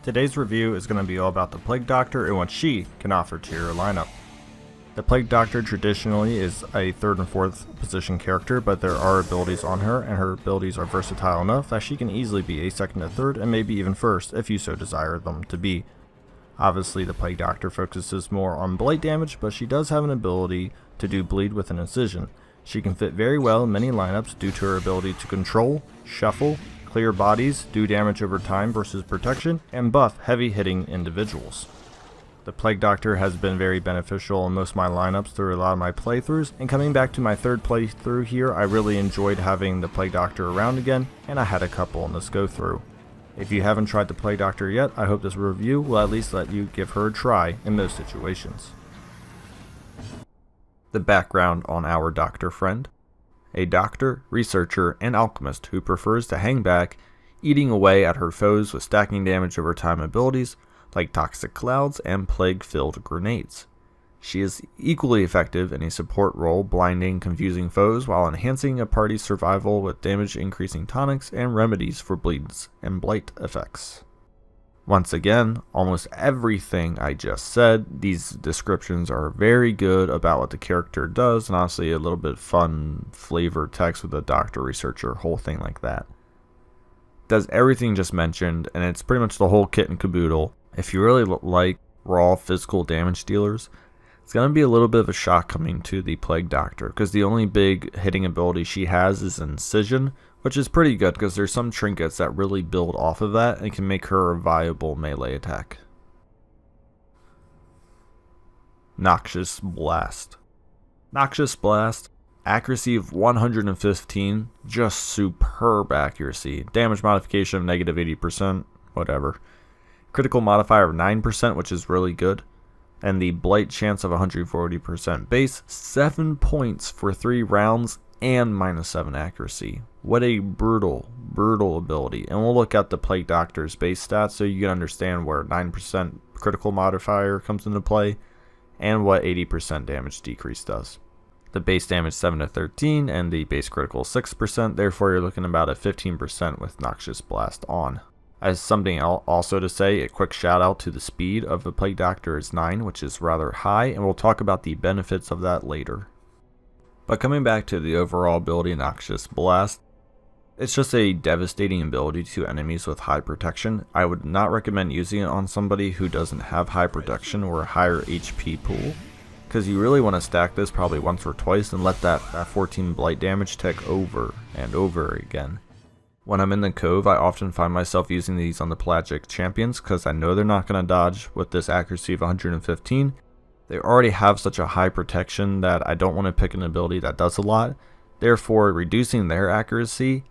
Today's review is going to be all about the Plague Doctor and what she can offer to your lineup. The Plague Doctor traditionally is a 3rd and 4th position character, but there are abilities on her, and her abilities are versatile enough that she can easily be a 2nd to 3rd and maybe even 1st if you so desire them to be. Obviously the Plague Doctor focuses more on blight damage, but she does have an ability to do bleed with an incision. She can fit very well in many lineups due to her ability to control, shuffle, clear bodies, do damage over time versus protection, and buff heavy hitting individuals. The Plague Doctor has been very beneficial in most of my lineups through a lot of my playthroughs, and coming back to my 3rd playthrough here, I really enjoyed having the Plague Doctor around again, and I had a couple in this go through. If you haven't tried the Plague Doctor yet, I hope this review will at least let you give her a try in most situations. The background on our doctor friend: a doctor, researcher, and alchemist who prefers to hang back, eating away at her foes with stacking damage over time abilities like toxic clouds and plague-filled grenades. She is equally effective in a support role, blinding confusing foes while enhancing a party's survival with damage increasing tonics and remedies for bleeds and blight effects. Once again, almost everything I just said, these descriptions are very good about what the character does, and honestly a little bit fun flavor text with a doctor, researcher, whole thing like that. Does everything just mentioned, and it's pretty much the whole kit and caboodle. If you really like raw physical damage dealers, it's going to be a little bit of a shock coming to the Plague Doctor, because the only big hitting ability she has is Incision, which is pretty good because there's some trinkets that really build off of that and can make her a viable melee attack. Noxious Blast. Noxious Blast, accuracy of 115, just superb accuracy. Damage modification of negative 80%, whatever. Critical modifier of 9%, which is really good. And the blight chance of 140% base, 7 points for 3 rounds, and -7 accuracy. What a brutal ability. And we'll look at the Plague Doctor's base stats so you can understand where 9% critical modifier comes into play, and what 80% damage decrease does. The base damage 7 to 13, and the base critical 6%, therefore you're looking about at 15% with Noxious Blast on. As something also to say, a quick shout out to the speed of the Plague Doctor is 9, which is rather high, and we'll talk about the benefits of that later. But coming back to the overall ability Noxious Blast, it's just a devastating ability to enemies with high protection. I would not recommend using it on somebody who doesn't have high protection or a higher HP pool, because you really want to stack this probably once or twice and let that 14 blight damage tick over and over again. When I'm in the Cove, I often find myself using these on the pelagic champions because I know they're not going to dodge with this accuracy of 115. They already have such a high protection that I don't want to pick an ability that does a lot. Therefore, reducing their accuracy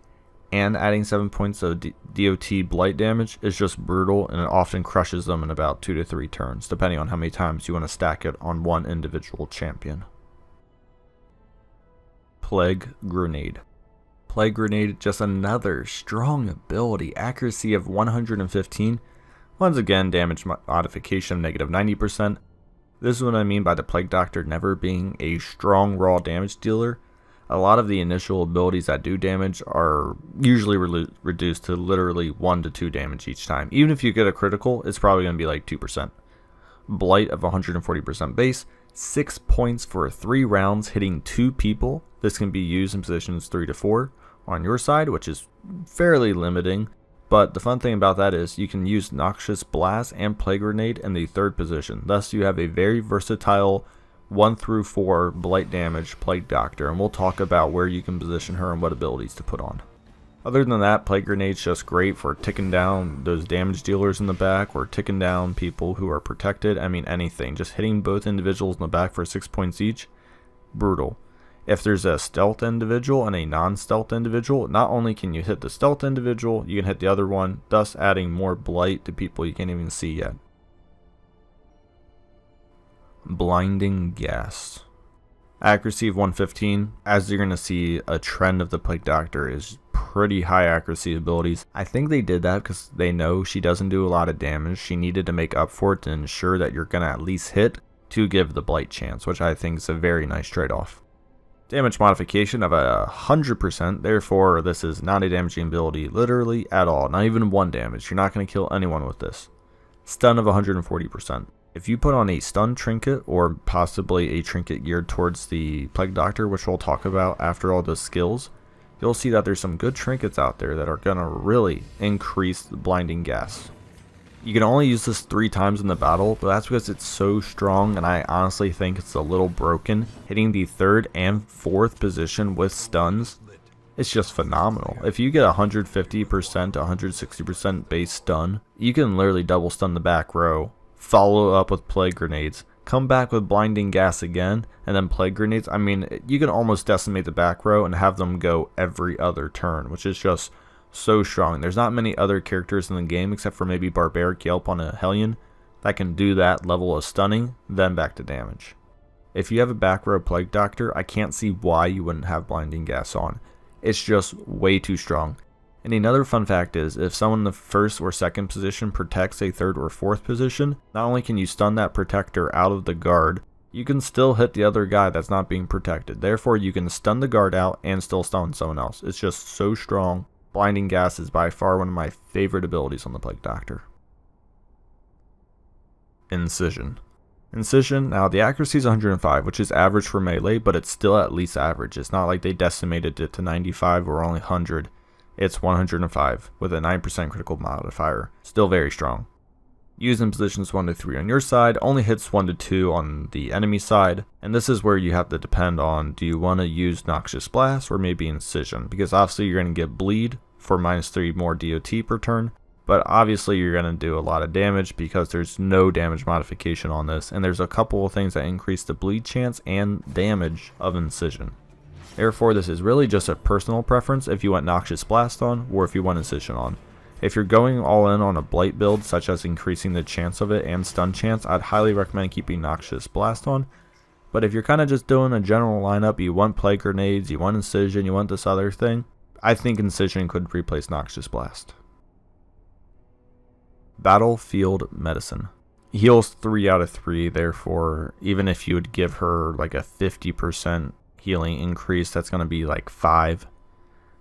and adding 7 points of DOT blight damage is just brutal, and it often crushes them in about 2 to 3 turns, depending on how many times you want to stack it on one individual champion. Plague Grenade. Plague Grenade, just another strong ability, accuracy of 115, once again damage modification of -90%. This is what I mean by the Plague Doctor never being a strong raw damage dealer. A lot of the initial abilities that do damage are usually reduced to literally 1 to 2 damage each time. Even if you get a critical, it's probably going to be like 2%. Blight of 140% base, 6 points for 3 rounds hitting 2 people. This can be used in positions 3 to 4 on your side, which is fairly limiting. But the fun thing about that is you can use Noxious Blast and Plague Grenade in the 3rd position. Thus you have a very versatile 1 through 4 blight damage Plague Doctor, and we'll talk about where you can position her and what abilities to put on. Other than that, Plague Grenade's just great for ticking down those damage dealers in the back, or ticking down people who are protected. I mean anything, just hitting both individuals in the back for 6 points each, brutal. If there's a stealth individual and a non-stealth individual, not only can you hit the stealth individual, you can hit the other one, thus adding more blight to people you can't even see yet. Blinding Gas. Accuracy of 115. As you're going to see, a trend of the Plague Doctor is pretty high accuracy abilities. I think they did that because they know she doesn't do a lot of damage. She needed to make up for it to ensure that you're going to at least hit to give the blight chance, which I think is a very nice trade-off. Damage modification of 100%, therefore this is not a damaging ability literally at all, not even 1 damage. You're not going to kill anyone with this. stun of 140%. If you put on a stun trinket or possibly a trinket geared towards the Plague Doctor, which we'll talk about after all the skills, you'll see that there's some good trinkets out there that are going to really increase the blinding gas. You can only use this 3 times in the battle, but that's because it's so strong, and I honestly think it's a little broken. Hitting the 3rd and 4th position with stuns, it's just phenomenal. If you get 150% to 160% base stun, you can literally double stun the back row, follow up with plague grenades, come back with blinding gas again, and then plague grenades. I mean, you can almost decimate the back row and have them go every other turn, which is just so strong. There's not many other characters in the game, except for maybe Barbaric Yelp on a Hellion, that can do that level of stunning, then back to damage. If you have a back row Plague Doctor, I can't see why you wouldn't have blinding gas on. It's just way too strong. And another fun fact is, if someone in the 1st or 2nd position protects a 3rd or 4th position, not only can you stun that protector out of the guard, you can still hit the other guy that's not being protected. Therefore, you can stun the guard out and still stun someone else. It's just so strong. Blinding gas is by far one of my favorite abilities on the Plague Doctor. Incision. Incision, now the accuracy is 105, which is average for melee, but it's still at least average. It's not like they decimated it to 95 or only 100. It's 105 with a 9% critical modifier. Still very strong. Used in positions 1 to 3 on your side, only hits 1 to 2 on the enemy side, and this is where you have to depend on, do you want to use Noxious Blast or maybe Incision, because obviously you're going to get bleed for -3 more DOT per turn, but obviously you're going to do a lot of damage because there's no damage modification on this, and there's a couple of things that increase the bleed chance and damage of Incision. Therefore, this is really just a personal preference if you want Noxious Blast on or if you want Incision on. If you're going all in on a Blight build, such as increasing the chance of it and stun chance, I'd highly recommend keeping Noxious Blast on. But if you're kind of just doing a general lineup, you want Plague Grenades, you want Incision, you want this other thing, I think Incision could replace Noxious Blast. Battlefield Medicine. Heals 3 out of 3, therefore, even if you would give her like a 50% healing increase, that's going to be like 5.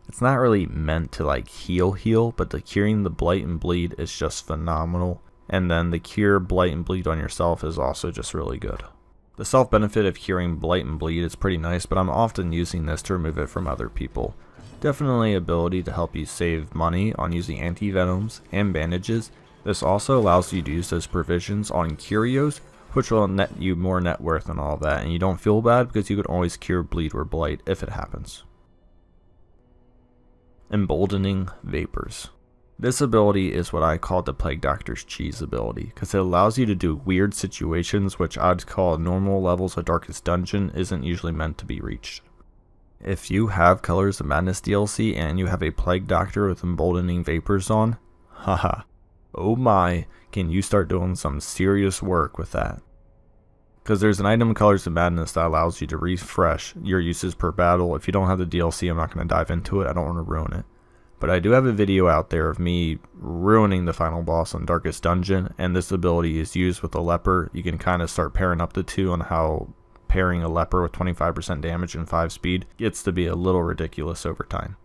It's not really meant to like heal, but the curing the blight and bleed is just phenomenal, and then the cure blight and bleed on yourself is also just really good. The self benefit of curing blight and bleed is pretty nice, but I'm often using this to remove it from other people. Definitely ability to help you save money on using anti-venoms and bandages. This also allows you to use those provisions on curios, which will net you more net worth and all that, and you don't feel bad because you could always cure bleed or blight if it happens. Emboldening Vapors. This ability is what I call the Plague Doctor's cheese ability, because it allows you to do weird situations which I'd call normal levels of Darkest Dungeon isn't usually meant to be reached. If you have Colors of Madness DLC and you have a Plague Doctor with Emboldening Vapors on, haha, oh my, can you start doing some serious work with that. Because there's an item in Colors of Madness that allows you to refresh your uses per battle. If you don't have the DLC, I'm not going to dive into it, I don't want to ruin it. But I do have a video out there of me ruining the final boss on Darkest Dungeon, and this ability is used with a leper. You can kind of start pairing up the two on how pairing a leper with 25% damage and 5 speed gets to be a little ridiculous over time.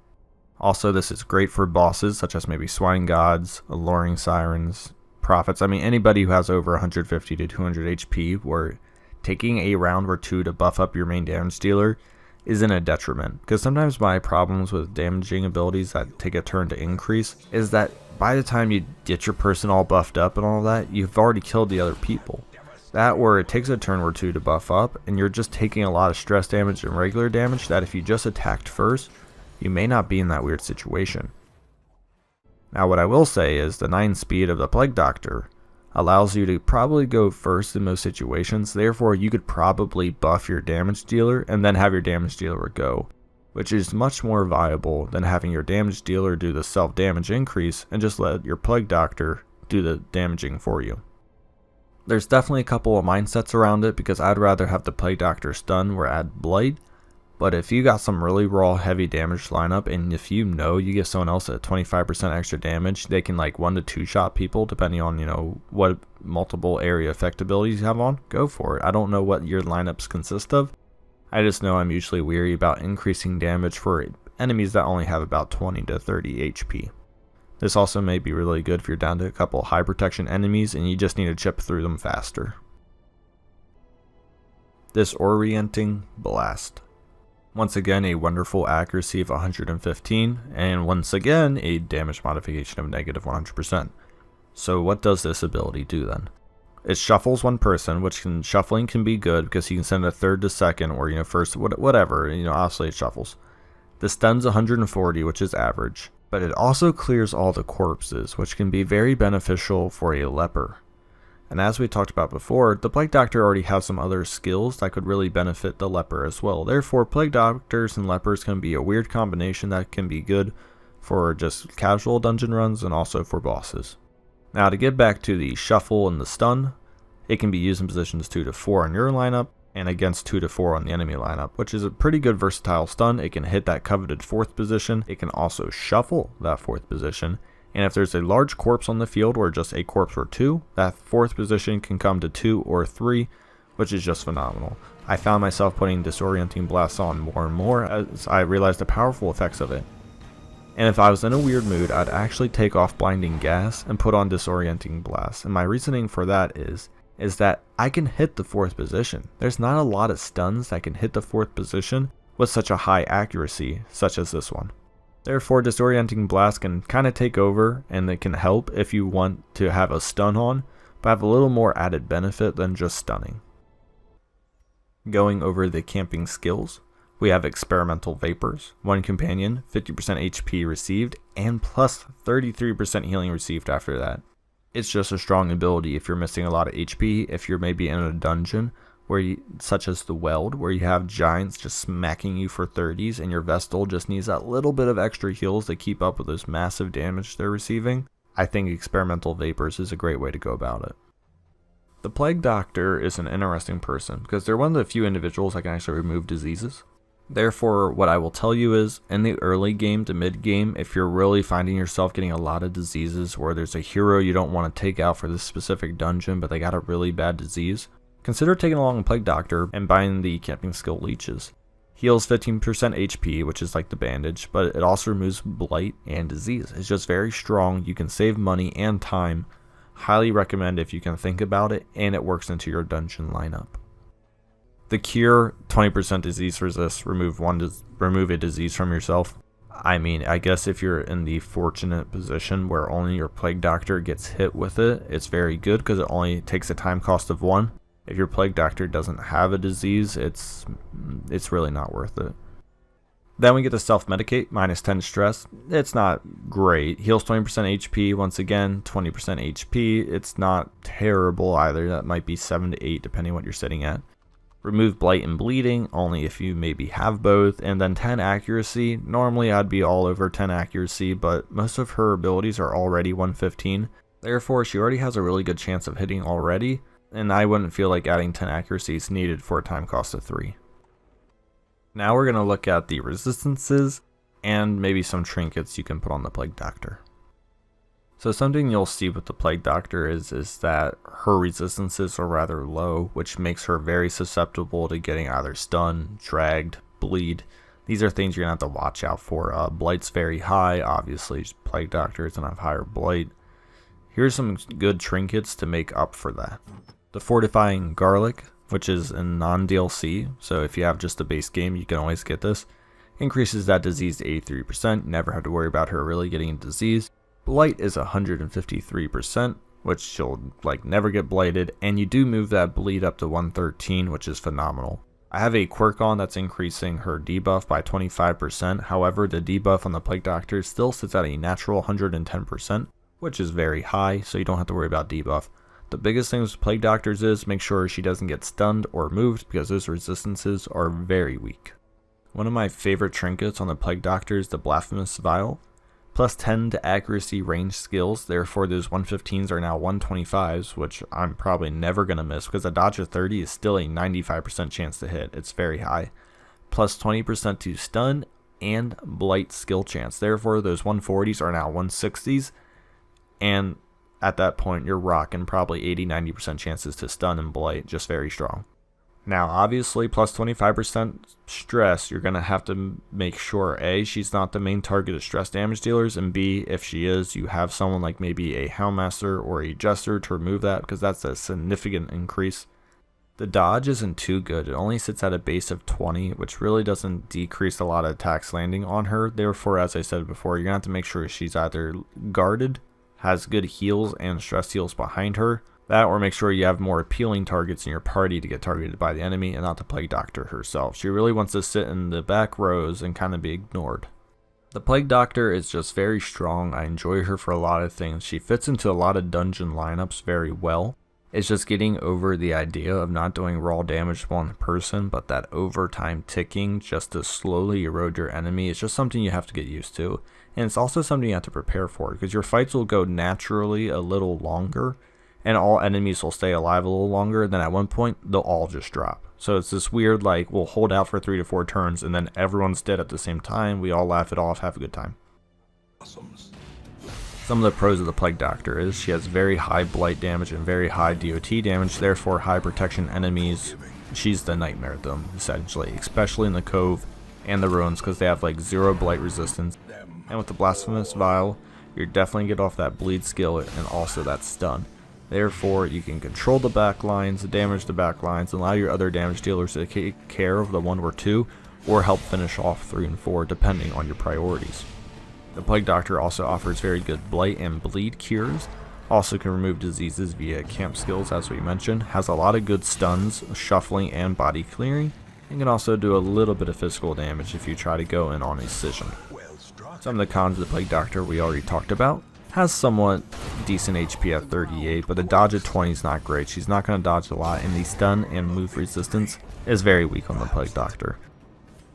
Also, this is great for bosses such as maybe Swine Gods, Alluring Sirens, Prophets. I mean, anybody who has over 150 to 200 HP, where taking a round or two to buff up your main damage dealer isn't a detriment. Because sometimes my problems with damaging abilities that take a turn to increase is that by the time you get your person all buffed up and all that, you've already killed the other people. That where it takes a turn or two to buff up, and you're just taking a lot of stress damage and regular damage that if you just attacked first, you may not be in that weird situation. Now what I will say is the 9 speed of the Plague Doctor allows you to probably go first in most situations, therefore you could probably buff your damage dealer and then have your damage dealer go, which is much more viable than having your damage dealer do the self damage increase and just let your Plague Doctor do the damaging for you. There's definitely a couple of mindsets around it, because I'd rather have the Plague Doctor stun or add blight. But if you got some really raw heavy damage lineup, and if you know you give someone else a 25% extra damage, they can like 1 to 2 shot people depending on, you know, what multiple area effect abilities you have on, go for it. I don't know what your lineups consist of. I just know I'm usually weary about increasing damage for enemies that only have about 20 to 30 HP. This also may be really good if you're down to a couple high protection enemies and you just need to chip through them faster. Disorienting Blast. Once again, a wonderful accuracy of 115, and once again, a damage modification of negative 100%. So what does this ability do then? It shuffles one person, which shuffling can be good because you can send a third to second or first, whatever, obviously it shuffles. The stun's 140, which is average, but it also clears all the corpses, which can be very beneficial for a leper. And as we talked about before, the Plague Doctor already has some other skills that could really benefit the leper as well. Therefore, Plague Doctors and lepers can be a weird combination that can be good for just casual dungeon runs and also for bosses. Now to get back to the shuffle and the stun, it can be used in positions 2 to 4 on your lineup and against 2 to 4 on the enemy lineup, which is a pretty good versatile stun. It can hit that coveted 4th position. It can also shuffle that 4th position. And if there's a large corpse on the field or just a corpse or 2, that 4th position can come to 2 or 3, which is just phenomenal. I found myself putting Disorienting Blast on more and more as I realized the powerful effects of it. And if I was in a weird mood, I'd actually take off Blinding Gas and put on Disorienting Blast. And my reasoning for that is that I can hit the 4th position. There's not a lot of stuns that can hit the 4th position with such a high accuracy, such as this one. Therefore, Disorienting Blast can kind of take over, and it can help if you want to have a stun on, but have a little more added benefit than just stunning. Going over the camping skills, we have Experimental Vapors, 1 companion, 50% HP received, and plus 33% healing received after that. It's just a strong ability if you're missing a lot of HP, if you're maybe in a dungeon, such as the Weld, where you have giants just smacking you for 30s and your Vestal just needs that little bit of extra heals to keep up with this massive damage they're receiving. I think Experimental Vapors is a great way to go about it. The Plague Doctor is an interesting person because they're one of the few individuals that can actually remove diseases. Therefore, what I will tell you is, in the early game to mid game, if you're really finding yourself getting a lot of diseases where there's a hero you don't want to take out for this specific dungeon but they got a really bad disease, consider taking along a Plague Doctor and buying the camping skill Leeches. Heals 15% HP, which is like the bandage, but it also removes blight and disease. It's just very strong. You can save money and time. Highly recommend if you can think about it, and it works into your dungeon lineup. The Cure, 20% disease resist, remove a disease from yourself. I mean, I guess if you're in the fortunate position where only your Plague Doctor gets hit with it, it's very good because it only takes a time cost of 1. If your Plague Doctor doesn't have a disease, it's really not worth it. Then we get to Self-Medicate, minus 10 stress. It's not great. Heals 20% HP, once again, 20% HP. It's not terrible either. That might be 7 to 8 depending on what you're sitting at. Remove Blight and Bleeding, only if you maybe have both. And then 10 accuracy. Normally I'd be all over 10 accuracy, but most of her abilities are already 115. Therefore, she already has a really good chance of hitting already. And I wouldn't feel like adding 10 accuracy is needed for a time cost of 3. Now we're going to look at the resistances and maybe some trinkets you can put on the Plague Doctor. So something you'll see with the Plague Doctor is that her resistances are rather low, which makes her very susceptible to getting either stunned, dragged, bleed. These are things you're going to have to watch out for. Blight's very high, obviously Plague Doctor is going to have higher blight. Here's some good trinkets to make up for that. The Fortifying Garlic, which is a non-DLC, so if you have just the base game, you can always get this. Increases that disease to 83%, never have to worry about her really getting a disease. Blight is 153%, which she'll never get blighted, and you do move that bleed up to 113, which is phenomenal. I have a quirk on that's increasing her debuff by 25%, however the debuff on the Plague Doctor still sits at a natural 110%, which is very high, so you don't have to worry about debuff. The biggest thing with Plague Doctors is make sure she doesn't get stunned or moved because those resistances are very weak. One of my favorite trinkets on the Plague Doctor is the Blasphemous Vile. Plus 10 to accuracy range skills, therefore those 115s are now 125s, which I'm probably never going to miss because a dodge of 30 is still a 95% chance to hit. It's very high. Plus 20% to stun and blight skill chance, therefore those 140s are now 160s, and at that point you're rocking probably 80-90% chances to stun and blight, just very strong. Now, obviously, plus 25% stress, you're going to have to make sure, A, she's not the main target of stress damage dealers, and B, if she is, you have someone like maybe a Houndmaster or a Jester to remove that, because that's a significant increase. The dodge isn't too good. It only sits at a base of 20, which really doesn't decrease a lot of attacks landing on her. Therefore, as I said before, you're going to have to make sure she's either guarded, has good heals and stress heals behind her, that or make sure you have more appealing targets in your party to get targeted by the enemy and not the Plague Doctor herself. She really wants to sit in the back rows and kind of be ignored. The Plague Doctor is just very strong. I enjoy her for a lot of things. She fits into a lot of dungeon lineups very well. It's just getting over the idea of not doing raw damage to one person, but that overtime ticking just to slowly erode your enemy is just something you have to get used to. And it's also something you have to prepare for, because your fights will go naturally a little longer, and all enemies will stay alive a little longer, then at one point, they'll all just drop. So it's this weird, like, we'll hold out for 3 to 4 turns, and then everyone's dead at the same time, we all laugh it off, have a good time. Some of the pros of the Plague Doctor is she has very high blight damage and very high DOT damage, therefore high protection enemies. She's the nightmare of them, essentially, especially in the Cove and the ruins, because they have like 0 blight resistance. And with the Blasphemous Vile, you're definitely get off that bleed skillet and also that stun. Therefore, you can control the back lines, damage the back lines, and allow your other damage dealers to take care of the 1 or 2, or help finish off 3 and 4, depending on your priorities. The Plague Doctor also offers very good blight and bleed cures, also can remove diseases via camp skills as we mentioned, has a lot of good stuns, shuffling, and body clearing, and can also do a little bit of physical damage if you try to go in on a Scission. Some of the cons of the Plague Doctor we already talked about. Has somewhat decent HP at 38, but the dodge at 20 is not great. She's not going to dodge a lot, and the stun and move resistance is very weak on the Plague Doctor.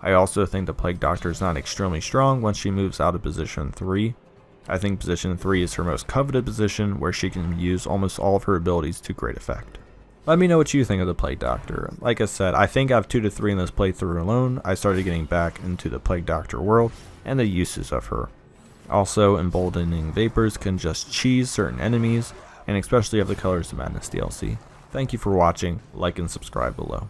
I also think the Plague Doctor is not extremely strong once she moves out of position 3. I think position 3 is her most coveted position, where she can use almost all of her abilities to great effect. Let me know what you think of the Plague Doctor. Like I said, I think I have 2 to 3 in this playthrough alone. I started getting back into the Plague Doctor world and the uses of her. Also, Emboldening Vapors can just cheese certain enemies, and especially of the Colors of Madness DLC. Thank you for watching, like and subscribe below.